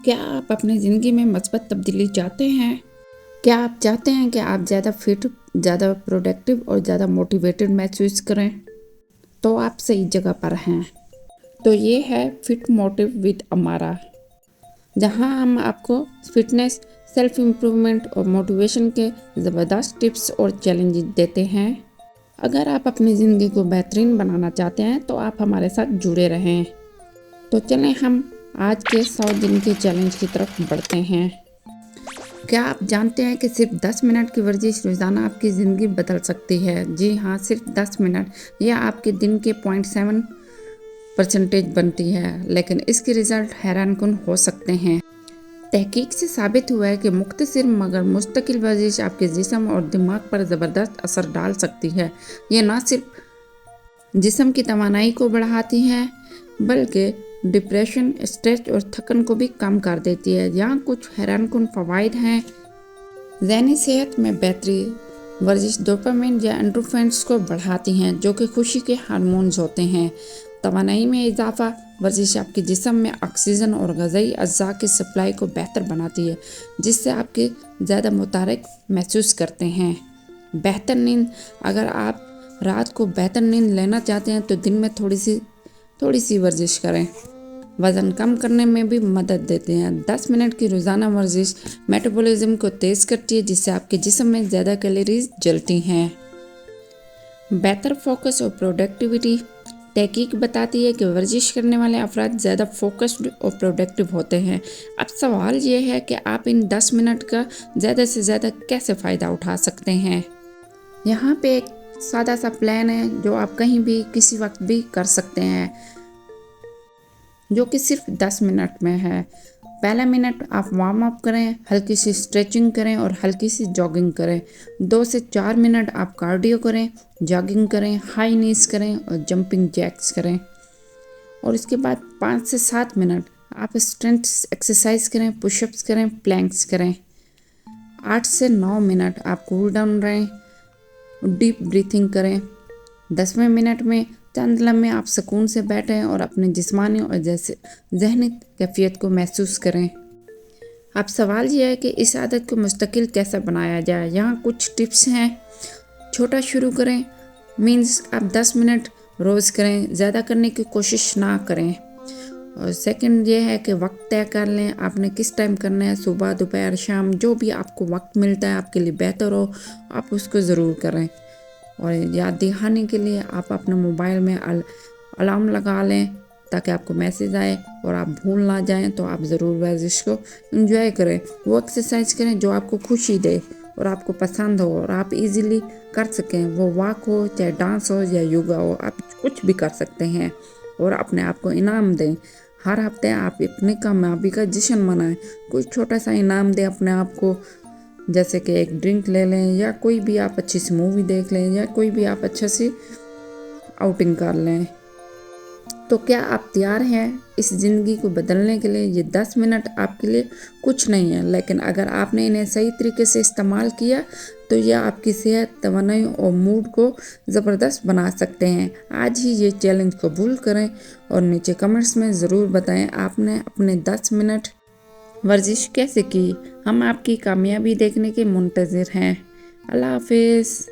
کیا آپ اپنی زندگی میں مثبت تبدیلی چاہتے ہیں؟ کیا آپ چاہتے ہیں کہ آپ زیادہ فٹ، زیادہ پروڈکٹیو اور زیادہ موٹیویٹڈ محسوس کریں؟ تو آپ صحیح جگہ پر ہیں۔ تو یہ ہے فٹ موٹیو ود امارا، جہاں ہم آپ کو فٹنس، سیلف امپرومنٹ اور موٹیویشن کے زبردست ٹپس اور چیلنجز دیتے ہیں۔ اگر آپ اپنی زندگی کو بہترین بنانا چاہتے ہیں تو آپ ہمارے ساتھ جڑے رہیں۔ تو چلیں ہم آج کے 100 دن کے چیلنج کی طرف بڑھتے ہیں۔ کیا آپ جانتے ہیں کہ صرف 10 منٹ کی ورزش روزانہ آپ کی زندگی بدل سکتی ہے؟ جی ہاں، صرف 10 منٹ، یہ آپ کے دن کے 0.7% بنتی ہے، لیکن اس کے رزلٹ حیران کن ہو سکتے ہیں۔ تحقیق سے ثابت ہوا ہے کہ مختصر مگر مستقل ورزش آپ کے جسم اور دماغ پر زبردست اثر ڈال سکتی ہے۔ یہ نہ صرف جسم کی توانائی کو بڑھاتی ہے بلکہ ڈپریشن، اسٹریس اور تھکن کو بھی کم کر دیتی ہے۔ یہاں کچھ حیران کن فوائد ہیں۔ ذہنی صحت میں بہتری، ورزش ڈوپامین یا اینڈورفنز کو بڑھاتی ہیں جو کہ خوشی کے ہارمونز ہوتے ہیں۔ توانائی میں اضافہ، ورزش آپ کے جسم میں آکسیجن اور غذائی اجزاء کی سپلائی کو بہتر بناتی ہے جس سے آپ کے زیادہ متحرک محسوس کرتے ہیں۔ بہتر نیند، اگر آپ رات کو بہتر نیند لینا چاہتے ہیں تو دن میں تھوڑی سی ورزش کریں۔ وزن کم کرنے میں بھی مدد دیتے ہیں۔ 10 منٹ کی روزانہ ورزش میٹابولزم کو تیز کرتی ہے جس سے آپ کے جسم میں زیادہ کیلوریز جلتی ہیں۔ بہتر فوکس اور پروڈکٹیوٹی، تحقیق بتاتی ہے کہ ورزش کرنے والے افراد زیادہ فوکسڈ اور پروڈکٹیو ہوتے ہیں۔ اب سوال یہ ہے کہ آپ ان 10 منٹ کا زیادہ سے زیادہ کیسے فائدہ اٹھا سکتے ہیں؟ یہاں پہ ایک سادہ سا پلان ہے جو آپ کہیں بھی کسی وقت بھی کر سکتے ہیں، جو کہ صرف 10 منٹ میں ہے۔ پہلا منٹ آپ وارم اپ کریں، ہلکی سی اسٹریچنگ کریں اور ہلکی سی جاگنگ کریں۔ 2 سے 4 منٹ آپ کارڈیو کریں، جاگنگ کریں، ہائی نیز کریں اور جمپنگ جیکس کریں۔ اور اس کے بعد 5 سے 7 منٹ آپ اسٹرینتھ ایکسرسائز کریں، پش اپس کریں، پلینکس کریں۔ 8 سے 9 منٹ آپ کول ڈاؤن رہیں، ڈیپ بریتھنگ کریں۔ 10ویں منٹ میں چند لمحے آپ سکون سے بیٹھیں اور اپنے جسمانی اور ذہنی کیفیت کو محسوس کریں۔ اب سوال یہ ہے کہ اس عادت کو مستقل کیسے بنایا جائے؟ یہاں کچھ ٹپس ہیں۔ چھوٹا شروع کریں، مینز آپ 10 منٹ روز کریں، زیادہ کرنے کی کوشش نہ کریں۔ اور سیکنڈ یہ ہے کہ وقت طے کر لیں، آپ نے کس ٹائم کرنا ہے، صبح، دوپہر، شام، جو بھی آپ کو وقت ملتا ہے آپ کے لیے بہتر ہو، آپ اس کو ضرور کریں۔ اور یاد دہانی کے لیے آپ اپنے موبائل میں الارم لگا لیں تاکہ آپ کو میسیج آئے اور آپ بھول نہ جائیں، تو آپ ضرور ورزش کو انجوائے کریں۔ وہ ایکسرسائز کریں جو آپ کو خوشی دے اور آپ کو پسند ہو اور آپ ایزیلی کر سکیں۔ وہ واک ہو، چاہے ڈانس ہو یا یوگا ہو، آپ کچھ بھی کر سکتے ہیں اور اپنے آپ کو انعام دیں۔ ہر ہفتے آپ اپنی کامیابی کا جشن منائیں، کوئی چھوٹا سا انعام دیں اپنے آپ کو، جیسے کہ ایک ڈرنک لے لیں یا کوئی بھی آپ اچھی سی مووی دیکھ لیں یا کوئی بھی آپ اچھا سی آؤٹنگ کر لیں۔ تو کیا آپ تیار ہیں اس زندگی کو بدلنے کے لیے؟ یہ 10 منٹ آپ کے لیے کچھ نہیں ہے، لیکن اگر آپ نے انہیں صحیح طریقے سے استعمال کیا تو یہ آپ کی صحت، توانائی اور موڈ کو زبردست بنا سکتے ہیں۔ آج ہی یہ چیلنج قبول کریں اور نیچے کمنٹس میں ضرور بتائیں آپ نے اپنے 10 منٹ ورزش کیسے کی۔ ہم آپ کی کامیابی دیکھنے کے منتظر ہیں۔ اللہ حافظ۔